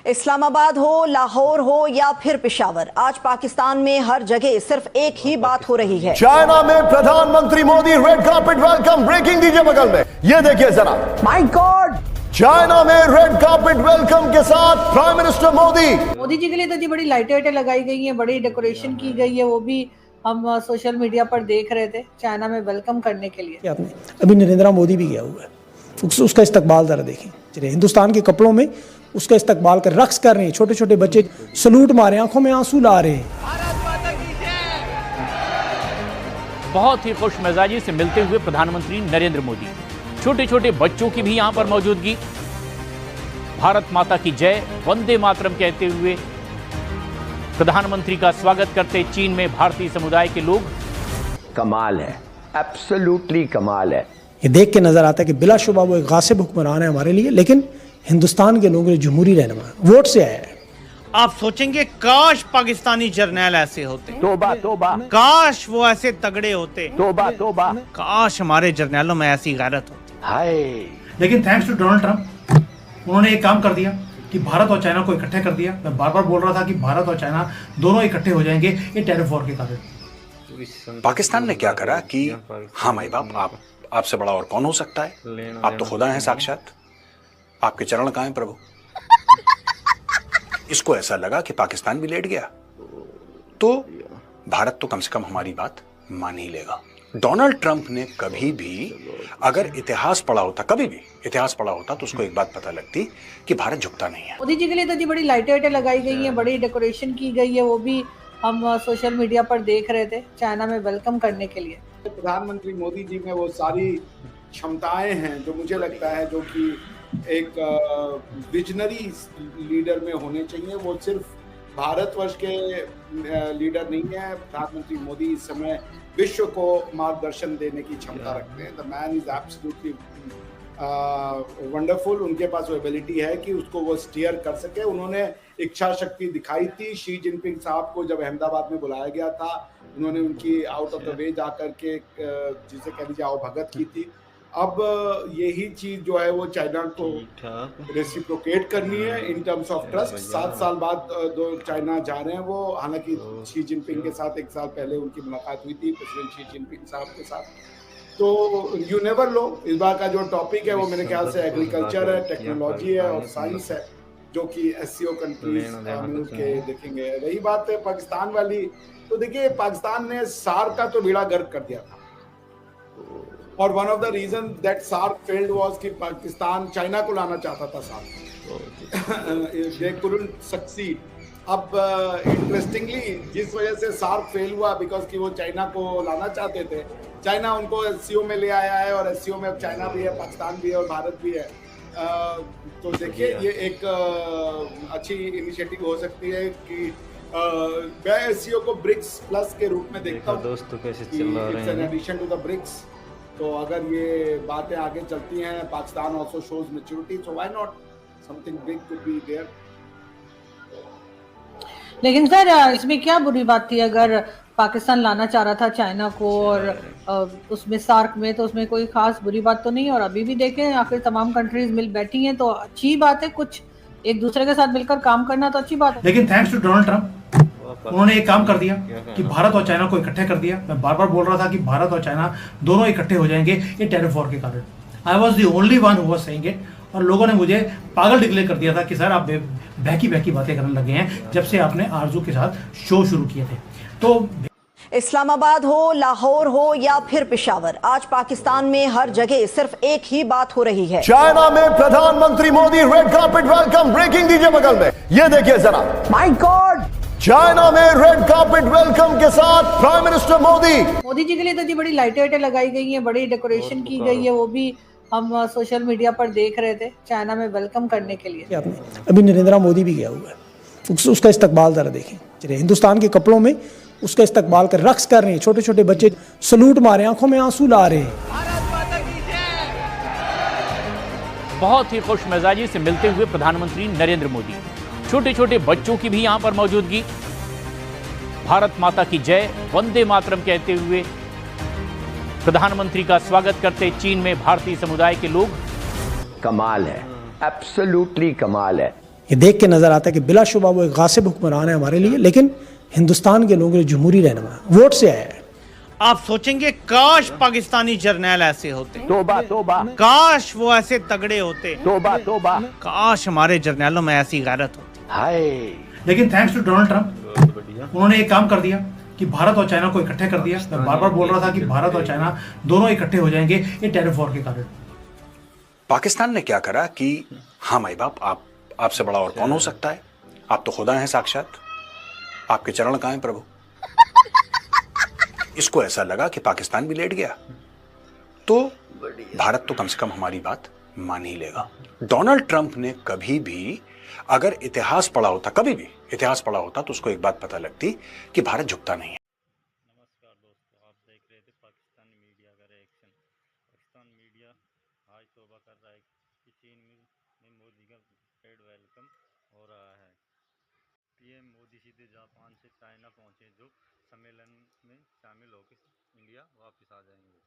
इस्लामाबाद हो, लाहौर हो या फिर पेशावर, आज पाकिस्तान में हर जगह सिर्फ एक ही बात हो रही है। चाइना में प्रधानमंत्री Modi red carpet welcome, breaking दीजिए बगल में, ये देखिए जरा। माय गॉड, चाइना में रेड कार्पेट वेलकम के साथ प्राइम मिनिस्टर मोदी जी के लिए तो जी बड़ी लाइटें लगाई गई हैं, बड़ी डेकोरेशन की गई है, वो भी हम सोशल मीडिया पर देख रहे थे चाइना में वेलकम करने के लिए। आपने अभी नरेंद्र मोदी भी गया हुआ है, उसका इस्तकबाल जरा देखें। चलिए, हिंदुस्तान के कपड़ों में उसका इस्तकबाल कर रक्स कर रहे हैं, छोटे छोटे बच्चे सलूट मारे, आंखों में आंसू ला रहे हैं। बहुत ही खुश मिजाजी से मिलते हुए प्रधानमंत्री नरेंद्र मोदी, छोटे छोटे बच्चों की भी यहां पर मौजूदगी। भारत माता की जय, वंदे मातरम कहते हुए प्रधानमंत्री का स्वागत करते चीन में भारतीय समुदाय के लोग। कमाल है, एब्सोल्युटली कमाल है। ये देख के नजर आता है कि बिलाशुबा वो एक गासिब हुक्मरान है हमारे लिए, लेकिन हिंदुस्तान के लोगों ने जमहूरी रहनुमा वोट से आया है। आप सोचेंगे काश पाकिस्तानी जर्नैल ऐसे होते, तोबा तोबा, काश वो ऐसे तगड़े होते, तोबा तोबा, काश हमारे जर्नैलों में ऐसी गैरत होती। हाय। लेकिन थैंक्स टू डोनाल्ड ट्रंप, उन्होंने एक काम कर दिया कि भारत और चाइना को इकट्ठे कर दिया। मैं बार बार बोल रहा था कि भारत और चाइना दोनों इकट्ठे हो जाएंगे ये टैरिफ वॉर के कारण। पाकिस्तान ने क्या करा कि हाँ माई बाप, आपसे बड़ा और कौन हो सकता है, आप तो खुदा हैं साक्षात, आपके चरण कहाँ हैं प्रभु। इसको ऐसा लगा कि पाकिस्तान भी लेट गया तो भारत तो कम से कम हमारी बात मान ही लेगा। डोनाल्ड ट्रंप ने कभी भी अगर इतिहास पढ़ा होता, कभी भी इतिहास पढ़ा होता, तो उसको एक बात पता लगती कि भारत झुकता नहीं है। मोदी जी के लिए तो जी बड़ी लाइटें लगाई गई हैं, बड़ी डेकोरेशन की गई है, वो भी हम सोशल मीडिया पर देख रहे थे चाइना में वेलकम करने के लिए। प्रधानमंत्री मोदी जी में वो सारी क्षमताएं हैं जो मुझे लगता है जो कि एक विजनरी लीडर में होने चाहिए। वो सिर्फ भारतवर्ष के लीडर नहीं है। प्रधानमंत्री मोदी इस समय विश्व को मार्गदर्शन देने की क्षमता रखते हैं। The man is absolutely wonderful. उनके पास वो एबिलिटी है कि उसको वो स्टीयर कर सके। उन्होंने इच्छा शक्ति दिखाई थी। शी जिनपिंग साहब को जब अहमदाबाद में बुलाया गया था, उन्होंने उनकी आउट ऑफ द वे जाकर के जिसे कह लीजिए आओ भगत की थी। अब यही चीज जो है वो चाइना को रेसिप्रोकेट करनी है इन टर्म्स ऑफ ट्रस्ट। 7 साल बाद दो चाइना जा रहे हैं वो। हालांकि शी जिनपिंग के साथ 1 साल पहले उनकी मुलाकात हुई थी, प्रेसिडेंट शी जिनपिंग साहब के साथ। तो यू नेवर नो, इस बार का जो टॉपिक है वो मेरे ख्याल से एग्रीकल्चर है, टेक्नोलॉजी है और साइंस है, जो कि एससीओ कंट्रीज मिल के देखेंगे। रही बात है पाकिस्तान वाली, तो देखिए पाकिस्तान ने सार्क का तो बेड़ा गर्क कर दिया था, और one of the reason that SAARC failed was कि पाकिस्तान चाइना को लाना चाहता था सार्क, दे कुडंट सक्सीड। अब इंटरेस्टिंगली जिस वजह से सार्क फेल हुआ, बिकॉज कि वो चाइना को लाना चाहते थे, चाइना उनको एससीओ में ले आया है, और एससीओ में अब चाइना भी है, पाकिस्तान भी है और भारत भी है। तो देखिए ये एक अच्छी इनिशिएटिव हो सकती है कि मैं एससीओ को ब्रिक्स प्लस के रूप में देखता हूँ दोस्तों, कैसे चल रहा है in addition to the BRICS. तो अगर ये बातें आगे चलती हैं, Pakistan also shows maturity, so why not something big could be there. लेकिन सर इसमें क्या बुरी बात थी अगर पाकिस्तान लाना चाह रहा था चाइना को, और उसमें सार्क में, तो उसमें कोई खास बुरी बात तो नहीं। और अभी भी देखें आखिर तमाम कंट्रीज मिल बैठी हैं, तो अच्छी बात है, कुछ एक दूसरे के साथ मिलकर काम करना तो अच्छी बात है। लेकिन थैंक्स टू डोनाल्ड ट्रंप, उन्होंने एक काम कर दिया कि भारत और चाइना को इकट्ठे कर दिया। मैं बार बार बोल रहा था कि भारत और चाइना दोनों इकट्ठे हो जाएंगे ये टैरिफ वॉर के कारण। I was the only one who was saying it, और लोगों ने मुझे पागल डिक्लेयर कर दिया था कि सर आप बहकी बहकी बातें करने लगे हैं जब से आपने आरजू के साथ शो शुरू किए थे। तो इस्लामाबाद हो, लाहौर हो या फिर पेशावर, आज पाकिस्तान में हर जगह सिर्फ एक ही बात हो रही है। चाइना में प्रधानमंत्री Modi red carpet welcome, breaking दीजिए बगल में, ये देखिए जरा। माय गॉड, चाइना में रेड कार्पेट वेलकम के साथ प्राइम मिनिस्टर मोदी जी के लिए तो जी बड़ी लाइटें लगाई गई हैं, बड़ी डेकोरेशन की गई है, वो भी हम सोशल मीडिया पर देख रहे थे चाइना में वेलकम करने के लिए। आपने अभी नरेंद्र मोदी भी गया हुआ है, उसका इस्तकबाल जरा देखें। चलिए, हिंदुस्तान के कपड़ों में उसका इस्तकबाल कर रक्स कर रहे हैं, छोटे छोटे बच्चे सलूट मारे, आंखों में आंसू ला रहे हैं। बहुत ही खुश मिजाजी से मिलते हुए प्रधानमंत्री नरेंद्र मोदी, छोटे छोटे बच्चों की भी यहां पर मौजूदगी। भारत माता की जय, वंदे मातरम कहते हुए प्रधानमंत्री का स्वागत करते चीन में भारतीय समुदाय के लोग। कमाल है, एब्सोल्युटली कमाल है। ये देख के नजर आता है कि बिलाशुबा वो एक गासिब हुक्मरान है हमारे लिए, लेकिन हिंदुस्तान के लोगों के लिए जमहूरी रहनुमा, वोट से आया है। आप सोचेंगे काश पाकिस्तानी जर्नैल ऐसे होते, तोबा तोबा काश वो ऐसे तगड़े होते, तोबा तोबा काश हमारे जर्नैलों में ऐसी गैरत होती। हाय। लेकिन थैंक्स टू डोनाल्ड ट्रंप, उन्होंने एक काम कर दिया कि भारत और चाइना को इकट्ठे कर दिया। मैं बार बार बोल रहा था कि भारत और चाइना दोनों इकट्ठे हो जाएंगे ये टैरिफ वॉर के कारण। पाकिस्तान ने क्या करा कि हाँ माई बाप, आपसे बड़ा और कौन हो सकता है, आप तो खुदा हैं साक्षात, आपके चरण कहाँ हैं प्रभु। इसको ऐसा लगा कि पाकिस्तान भी लेट गया तो भारत तो कम से कम हमारी बात मान ही लेगा। डोनाल्ड ट्रंप ने कभी भी अगर इतिहास पढ़ा होता, कभी भी इतिहास पढ़ा होता, तो उसको एक बात पता लगती कि भारत झुकता नहीं है। नमस्कार दोस्तों, आप देख रहे थे पाकिस्तानी मीडिया का रिएक्शन। पाकिस्तान मीडिया आज तौबा कर रहा है कि चीन में मोदी का ट्रेड वेलकम हो रहा है। पीएम मोदी सीधे जापान से चाइना पहुंचे, जो सम्मेलन में शामिल होकर इंडिया वापस आ जाएंगे।